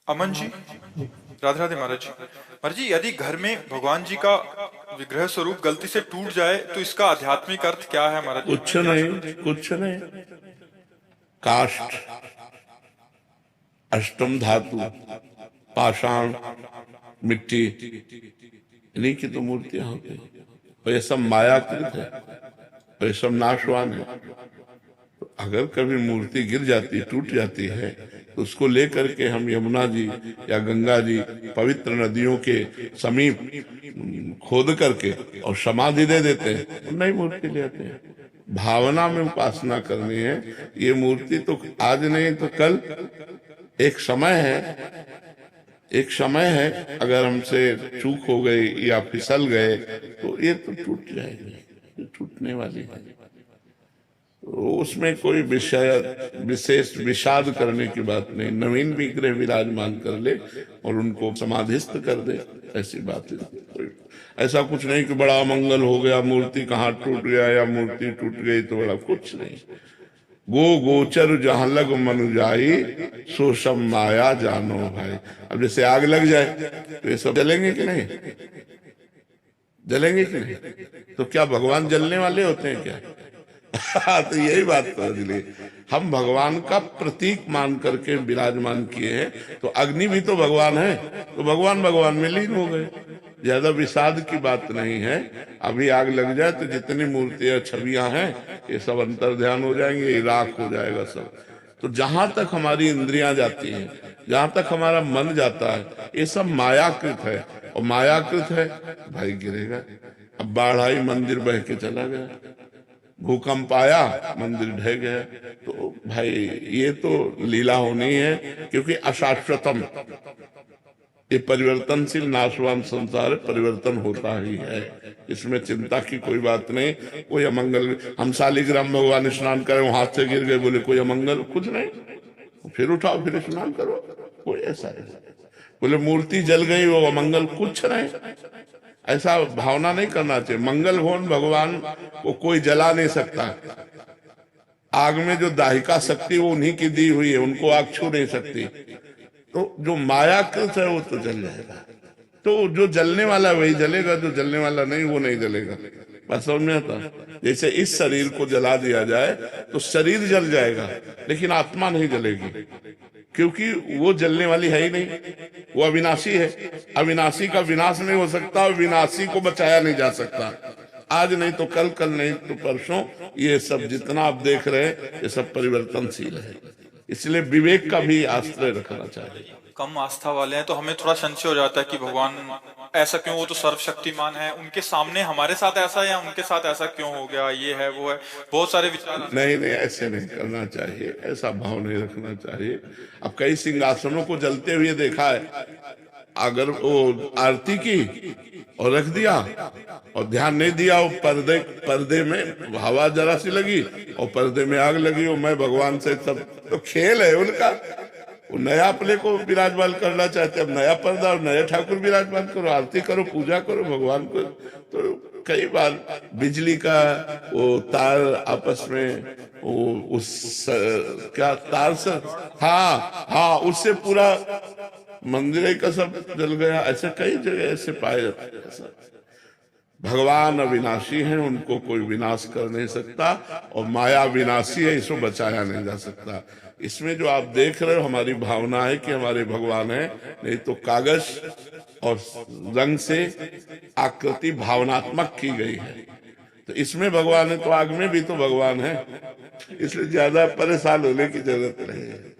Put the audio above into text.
अमन जी, राधे राधे महाराज जी। महाराज जी, यदि घर में भगवान जी का विग्रह स्वरूप गलती से टूट जाए तो इसका आध्यात्मिक अर्थ क्या है महाराज जी? कुछ नहीं, कुछ नहीं। काष्ठ, अष्टम धातु, पाषाण, मिट्टी, इन्हीं की तो मूर्तियां होती हैं। और ये सब मायाकृत है और ये सब नाशवान है। तो अगर कभी मूर्ति गिर जाती, टूट जाती है, तो उसको लेकर के हम यमुना जी या गंगा जी, पवित्र नदियों के समीप खोद करके और समाधि दे देते हैं, नई मूर्ति ले आते हैं। भावना में उपासना करनी है। ये मूर्ति तो आज नहीं तो कल, एक समय है, एक समय है। अगर हमसे चूक हो गई या फिसल गए तो ये तो टूट जाएगी, टूटने वाली है। तो उसमें कोई विशेष विषाद करने की बात नहीं। नवीन विग्रह विराजमान कर ले और उनको समाधिस्थ कर दे, ऐसी बात है। ऐसा कुछ नहीं कि बड़ा मंगल हो गया, मूर्ति कहाँ टूट गया या मूर्ति टूट गई तो बड़ा, कुछ नहीं। गो गोचर जहां लग मनु जाई, सो सब माया जानो भाई। अब जैसे आग लग जाए तो ये सब जलेंगे कि नहीं? जलेंगे कि नहीं? तो क्या भगवान जलने वाले होते हैं क्या? तो यही बात समझ ली। हम भगवान का प्रतीक मान करके विराजमान किए हैं, तो अग्नि भी तो भगवान है, तो भगवान भगवान में लीन हो गए। ज्यादा विषाद की बात नहीं है। अभी आग लग जाए तो जितनी मूर्तियां छवियां हैं ये सब अंतर ध्यान हो जाएंगे, राख हो जाएगा सब। तो जहां तक हमारी इंद्रियां जाती हैं, जहां तक हमारा मन जाता है, ये सब मायाकृत है। और मायाकृत है भाई, गिरेगा। अब बाढ़ आई, मंदिर बह के चला गया। भूकंप आया, मंदिर ढह गया। तो भाई ये तो लीला होनी है, क्योंकि अशाश्वतम, ये परिवर्तनशील नाशवान संसार, परिवर्तन होता ही है। इसमें चिंता की कोई बात नहीं। कोई अमंगल, हम शालिग्राम भगवान स्नान करें, हाथ से गिर गए, बोले कोई अमंगल, कुछ नहीं। फिर उठाओ, फिर स्नान करो, कोई ऐसा नहीं। बोले मूर्ति जल गई, वो अमंगल, कुछ नहीं। ऐसा भावना नहीं करना चाहिए। मंगल भवन भगवान को कोई जला नहीं सकता। आग में जो दाहिका शक्ति वो उन्हीं की दी हुई है, उनको आग छू नहीं सकती। तो जो मायाकृत है वो तो जल जाएगा। तो जो जलने वाला वही जलेगा, जो जलने वाला नहीं वो नहीं जलेगा। बात समझ में आता? जैसे इस शरीर को जला दिया जाए तो शरीर जल जाएगा, लेकिन आत्मा नहीं जलेगी, क्योंकि वो जलने वाली है ही नहीं। वो अविनाशी है। अविनाशी का विनाश नहीं हो सकता और विनाशी को बचाया नहीं जा सकता। आज नहीं तो कल, कल नहीं तो परसों। ये सब जितना आप देख रहे हैं ये सब परिवर्तनशील है। इसलिए विवेक का भी आश्रय रखना चाहिए। कम आस्था वाले हैं तो हमें थोड़ा संशय हो जाता है कि भगवान ऐसा क्यों, वो तो सर्वशक्तिमान है, उनके सामने हमारे साथ ऐसा या उनके साथ ऐसा क्यों हो गया, ये है वो है, बहुत सारे विचार। नहीं नहीं, ऐसे नहीं करना चाहिए, ऐसा भाव नहीं रखना चाहिए। अब कई सिंहासनों को जलते हुए देखा है। अगर वो आरती की और रख दिया और ध्यान नहीं दिया, वो पर्दे में हवा जरा सी लगी और पर्दे में आग लगी, और मैं भगवान से सब, तो खेल है उनका। वो नया प्ले को विराजमान करना चाहते, अब नया पर्दा और नया ठाकुर विराजमान करो, आरती करो, पूजा करो भगवान को। तो कई बार बिजली का वो तार आपस में वो उस क्या तार से, हाँ उससे पूरा मंदिर का सब जल गया। ऐसे कई जगह ऐसे पाए जाते हैं। भगवान अविनाशी हैं, उनको कोई विनाश कर नहीं सकता, और माया विनाशी है, इसको बचाया नहीं जा सकता। इसमें जो आप देख रहे हो हमारी भावना है कि हमारे भगवान है, नहीं तो कागज और रंग से आकृति भावनात्मक की गई है। तो इसमें भगवान है तो आग में भी तो भगवान है। इसलिए ज्यादा परेशान होने की जरूरत नहीं है।